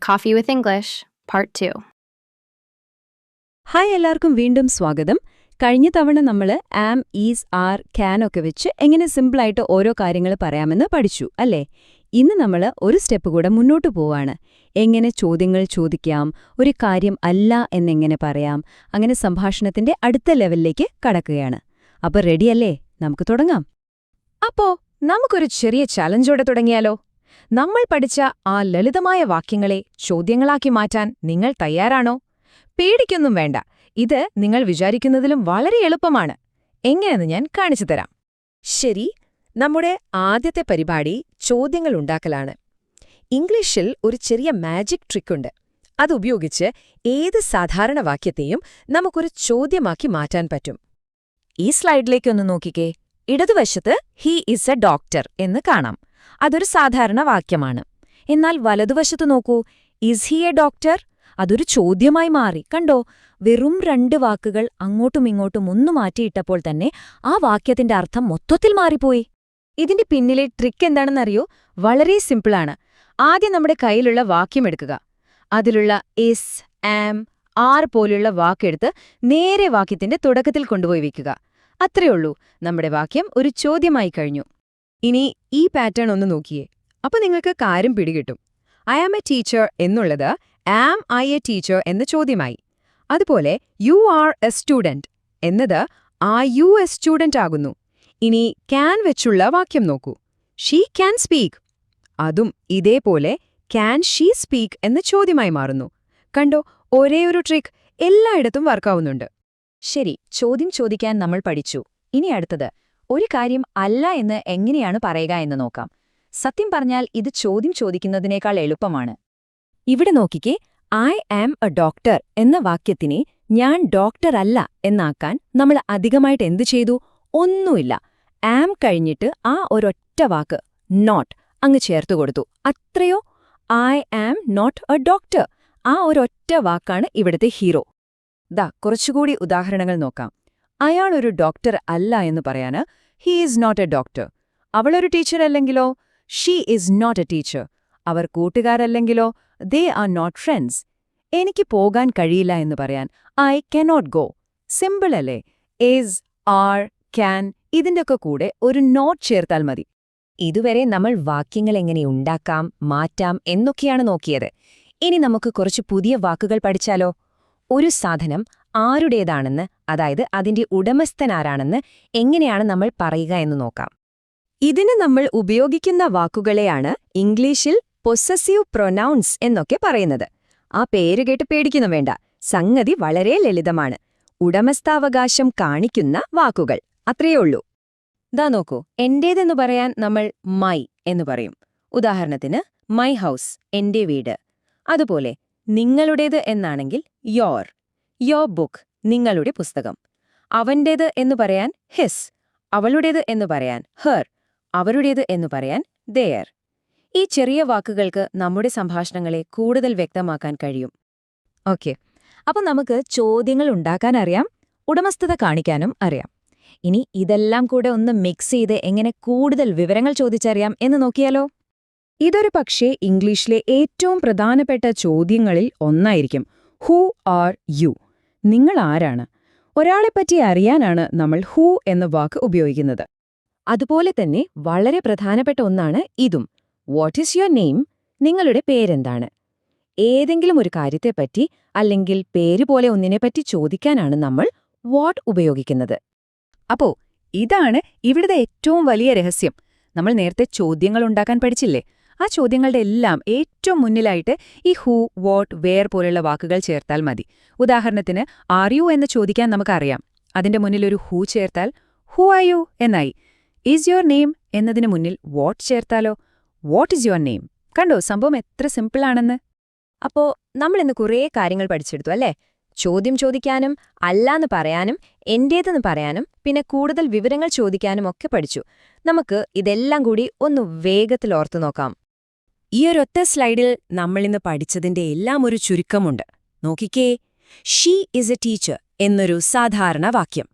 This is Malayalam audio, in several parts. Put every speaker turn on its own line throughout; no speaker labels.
Coffee with English, Part 2.
Hi എല്ലാവർക്കും വീണ്ടും സ്വാഗതം. കഴിഞ്ഞ തവണ നമ്മൾ ആം, ഈസ്, ആർ, ക്യാൻ ഒക്കെ വെച്ച് എങ്ങനെ സിമ്പിളായിട്ട് ഓരോ കാര്യങ്ങൾ പറയാമെന്ന് പഠിച്ചു അല്ലേ? ഇന്ന് നമ്മൾ ഒരു സ്റ്റെപ്പ് കൂടെ മുന്നോട്ട് പോവാണ്. എങ്ങനെ ചോദ്യങ്ങൾ ചോദിക്കാം, ഒരു കാര്യം അല്ല എന്നെങ്ങനെ പറയാം, അങ്ങനെ സംഭാഷണത്തിന്റെ അടുത്ത ലെവലിലേക്ക് കടക്കുകയാണ്. അപ്പൊ റെഡിയല്ലേ? നമുക്ക് തുടങ്ങാം.
അപ്പോ നമുക്കൊരു ചെറിയ ചലഞ്ചോടെ തുടങ്ങിയാലോ? നമ്മൾ പഠിച്ച ആ ലളിതമായ വാക്യങ്ങളെ ചോദ്യങ്ങളാക്കി മാറ്റാൻ നിങ്ങൾ തയ്യാറാണോ? പേടിക്കൊന്നും വേണ്ട, ഇത് നിങ്ങൾ വിചാരിക്കുന്നതിലും വളരെ എളുപ്പമാണ്. എങ്ങനെയെന്ന് ഞാൻ കാണിച്ചു തരാം. ശരി, നമ്മുടെ ആദ്യത്തെ പരിപാടി ചോദ്യങ്ങൾ ഉണ്ടാക്കലാണ്. ഇംഗ്ലീഷിൽ ഒരു ചെറിയ മാജിക് ട്രിക്കുണ്ട്. അതുപയോഗിച്ച് ഏത് സാധാരണ വാക്യത്തെയും നമുക്കൊരു ചോദ്യമാക്കി മാറ്റാൻ പറ്റും. ഈ സ്ലൈഡിലേക്കൊന്ന് നോക്കിക്കേ. ഇടതുവശത്ത് ഹി ഈസ് എ ഡോക്ടർ എന്ന് കാണാം. അതൊരു സാധാരണ വാക്യമാണ്. എന്നാൽ വലതുവശത്ത് നോക്കൂ, ഈസ് ഹി എ ഡോക്ടർ? അതൊരു ചോദ്യമായി മാറി. കണ്ടോ? വെറും 2 വാക്കുകൾ അങ്ങോട്ടും ഇങ്ങോട്ടും ഒന്ന് മാറ്റിയിട്ടപ്പോൾ തന്നെ ആ വാക്യത്തിന്റെ അർത്ഥം മൊത്തത്തിൽ മാറിപ്പോയി. ഇതിന്റെ പിന്നിലെ ട്രിക്ക് എന്താണെന്നറിയോ? വളരെ സിമ്പിളാണ്. ആദ്യം നമ്മുടെ കയ്യിലുള്ള വാക്യമെടുക്കുക. അതിലുള്ള ഇസ്, ആം, ആർ പോലുള്ള വാക്കെടുത്ത് നേരെ വാക്യത്തിന്റെ തുടക്കത്തിൽ കൊണ്ടുപോയി വയ്ക്കുക. അത്രയുള്ളൂ, നമ്മുടെ വാക്യം ഒരു ചോദ്യമായി കഴിഞ്ഞു. ഇനി ഈ പാറ്റേൺ ഒന്ന് നോക്കിയേ. അപ്പൊ നിങ്ങൾക്ക് കാര്യം പിടികിട്ടും. ഐ ആം എ ടീച്ചർ എന്നുള്ളത് ആം ഐ എ ടീച്ചർ എന്ന ചോദ്യമായി. അതുപോലെ യു ആർ എ സ്റ്റുഡന്റ് എന്നത് ആർ യു എ സ്റ്റുഡന്റ് ആകുന്നു. ഇനി ക്യാൻ വെച്ചുള്ള വാക്യം നോക്കൂ. She can speak. അതും ഇതേപോലെ ക്യാൻ ഷീ സ്പീക്ക് എന്ന ചോദ്യമായി മാറുന്നു. കണ്ടോ? ഒരേയൊരു ട്രിക്ക് എല്ലായിടത്തും വർക്കാവുന്നുണ്ട്. ശരി, ചോദ്യം ചോദിക്കാൻ നമ്മൾ പഠിച്ചു. ഇനി അടുത്തത്, ഒരു കാര്യം അല്ല എന്ന് എങ്ങനെയാണ് പറയുക എന്ന് നോക്കാം. സത്യം പറഞ്ഞാൽ ഇത് ചോദ്യം ചോദിക്കുന്നതിനേക്കാൾ എളുപ്പമാണ്. ഇവിടെ നോക്കിക്കേ, ഐ ആം എ ഡോക്ടർ എന്ന വാക്യത്തിനെ ഞാൻ ഡോക്ടർ അല്ല എന്നാക്കാൻ നമ്മൾ അധികമായിട്ട് എന്തു ചെയ്തു? ഒന്നുമില്ല. ആം കഴിഞ്ഞിട്ട് ആ ഒരൊറ്റ വാക്ക് നോട്ട് അങ്ങ് ചേർത്തു കൊടുത്തു. അത്രയോ? I am not a doctor. ആ ഒരൊറ്റ വാക്കാണ് ഇവിടുത്തെ ഹീറോ. ദാ കുറച്ചുകൂടി ഉദാഹരണങ്ങൾ നോക്കാം. അയാളൊരു ഡോക്ടർ അല്ല എന്ന് പറയാന് he is not a doctor. അവളൊരു ടീച്ചർ അല്ലെങ്കിലോ? She is not a teacher. അവർ കൂട്ടുകാരല്ലെങ്കിലോ? They are not friends. എനിക്ക് പോകാൻ കഴിയില്ല എന്ന് പറയാൻ ഐ കനോട്ട് ഗോ. സിമ്പിൾ അല്ലേ? ഈസ്, ആർ, ക്യാൻ ഇതിൻ്റെയൊക്കെ കൂടെ ഒരു നോട്ട് ചേർത്താൽ മതി. ഇതുവരെ നമ്മൾ വാക്യങ്ങൾ എങ്ങനെ ഉണ്ടാക്കാം, മാറ്റാം എന്നൊക്കെയാണ് നോക്കിയത്. ഇനി നമുക്ക് കുറച്ച് പുതിയ വാക്കുകൾ പഠിച്ചാലോ? ഒരു സാധനം ആരുടേതാണെന്ന്, അതായത് അതിന്റെ ഉടമസ്ഥനാരാണെന്ന് എങ്ങനെയാണ് നമ്മൾ പറയുക എന്ന് നോക്കാം. ഇതിന് നമ്മൾ ഉപയോഗിക്കുന്ന വാക്കുകളെയാണ് ഇംഗ്ലീഷിൽ പൊസസീവ് പ്രൊനൗൺസ് എന്നൊക്കെ പറയുന്നത്. ആ പേര് കേട്ട് പേടിക്കുന്നു വേണ്ട, സംഗതി വളരെ ലളിതമാണ്. ഉടമസ്ഥാവകാശം കാണിക്കുന്ന വാക്കുകൾ, അത്രയേയുള്ളൂ. ദാ നോക്കൂ, എന്റേതെന്ന് പറയാൻ നമ്മൾ മൈ എന്ന് പറയും. ഉദാഹരണത്തിന് മൈ ഹൗസ്, എന്റെ വീട്. അതുപോലെ നിങ്ങളുടേത് എന്നാണെങ്കിൽ യോർ, യോർ ബുക്ക്, നിങ്ങളുടെ പുസ്തകം. അവന്റേത് എന്ന് പറയാൻ ഹിസ്, അവളുടേത് എന്ന് പറയാൻ ഹെർ, അവരുടേത് എന്ന് പറയാൻ ദെയർ. ഈ ചെറിയ വാക്കുകൾക്ക് നമ്മുടെ സംഭാഷണങ്ങളെ കൂടുതൽ വ്യക്തമാക്കാൻ കഴിയും. ഓക്കെ, അപ്പം നമുക്ക് ചോദ്യങ്ങൾ ഉണ്ടാക്കാൻ അറിയാം, ഉടമസ്ഥത കാണിക്കാനും അറിയാം. ഇനി ഇതെല്ലാം കൂടെ ഒന്ന് മിക്സ് ചെയ്ത് എങ്ങനെ കൂടുതൽ വിവരങ്ങൾ ചോദിച്ചറിയാം എന്ന് നോക്കിയാലോ? ഇതൊരു പക്ഷേ ഇംഗ്ലീഷിലെ ഏറ്റവും പ്രധാനപ്പെട്ട ചോദ്യങ്ങളിൽ ഒന്നായിരിക്കും. Who are U? നിങ്ങൾ ആരാണ്? ഒരാളെപ്പറ്റി അറിയാനാണ് നമ്മൾ ഹൂ എന്ന വാക്ക് ഉപയോഗിക്കുന്നത്. അതുപോലെ തന്നെ വളരെ പ്രധാനപ്പെട്ട ഒന്നാണ് ഇതും. What is your name? നിങ്ങളുടെ പേരെന്താണ്? ഏതെങ്കിലും ഒരു കാര്യത്തെപ്പറ്റി അല്ലെങ്കിൽ പേര് പോലെ ഒന്നിനെപ്പറ്റി ചോദിക്കാനാണ് നമ്മൾ വാട്ട് ഉപയോഗിക്കുന്നത്. അപ്പോ ഇതാണ് ഇവിടുത്തെ ഏറ്റവും വലിയ രഹസ്യം. നമ്മൾ നേരത്തെ ചോദ്യങ്ങൾ ഉണ്ടാക്കാൻ പഠിച്ചില്ലേ? ആ ചോദ്യങ്ങളുടെ എല്ലാം ഏറ്റവും മുന്നിലായിട്ട് ഈ ഹൂ, വാട്ട്, വെയർ പോലുള്ള വാക്കുകൾ ചേർത്താൽ മതി. ഉദാഹരണത്തിന് ആർ യു എന്ന് ചോദിക്കാൻ നമുക്കറിയാം. അതിന്റെ മുന്നിൽ ഒരു ഹൂ ചേർത്താൽ ഹൂ ആർ യു എന്നായി. ഈസ് യുവർ നെയിം എന്നതിന് മുന്നിൽ വാട്ട് ചേർത്താലോ? What is your name? കണ്ടോ സംഭവം എത്ര സിമ്പിളാണെന്ന്? അപ്പോ നമ്മളിന്ന് കുറേ കാര്യങ്ങൾ പഠിച്ചെടുത്തു അല്ലേ? ചോദ്യം ചോദിക്കാനും അല്ലാന്ന് പറയാനും എന്റേതെന്ന് പറയാനും പിന്നെ കൂടുതൽ വിവരങ്ങൾ ചോദിക്കാനും ഒക്കെ പഠിച്ചു. നമുക്ക് ഇതെല്ലാം കൂടി ഒന്ന് വേഗത്തിൽ ഓർത്തു നോക്കാം. ഈയൊരൊറ്റ സ്ലൈഡിൽ നമ്മളിന്ന് പഠിച്ചതിന്റെ എല്ലാം ഒരു ചുരുക്കമുണ്ട്. നോക്കിക്കേ, ഷീ ഈസ് എ ടീച്ചർ എന്നൊരു സാധാരണ വാക്യം.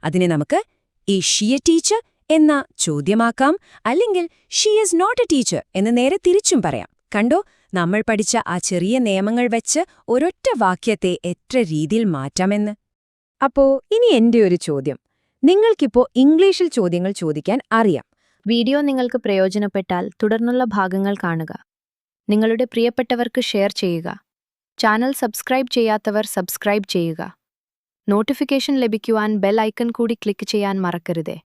അതിനെ നമുക്ക് ഈസ് ഷീ എ ടീച്ചർ എന്ന ചോദ്യമാക്കാം, അല്ലെങ്കിൽ she is not a teacher എന്ന് നേരെ തിരിച്ചും പറയാം. കണ്ടോ, നമ്മൾ പഠിച്ച ആ ചെറിയ നിയമങ്ങൾ വെച്ച് ഒരൊറ്റ വാക്യത്തെ എത്ര രീതിയിൽ മാറ്റാമെന്ന്. അപ്പോ ഇനി എന്റെ ഒരു ചോദ്യം. നിങ്ങൾക്കിപ്പോ ഇംഗ്ലീഷിൽ ചോദ്യങ്ങൾ ചോദിക്കാൻ അറിയാം.
വീഡിയോ നിങ്ങൾക്ക് പ്രയോജനപ്പെട്ടാൽ തുടർന്നുള്ള ഭാഗങ്ങൾ കാണുക. നിങ്ങളുടെ പ്രിയപ്പെട്ടവർക്ക് ഷെയർ ചെയ്യുക. ചാനൽ സബ്സ്ക്രൈബ് ചെയ്യാത്തവർ സബ്സ്ക്രൈബ് ചെയ്യുക. നോട്ടിഫിക്കേഷൻ ലഭിക്കുവാൻ ബെൽ ഐക്കൺ കൂടി ക്ലിക്ക് ചെയ്യാൻ മറക്കരുതേ.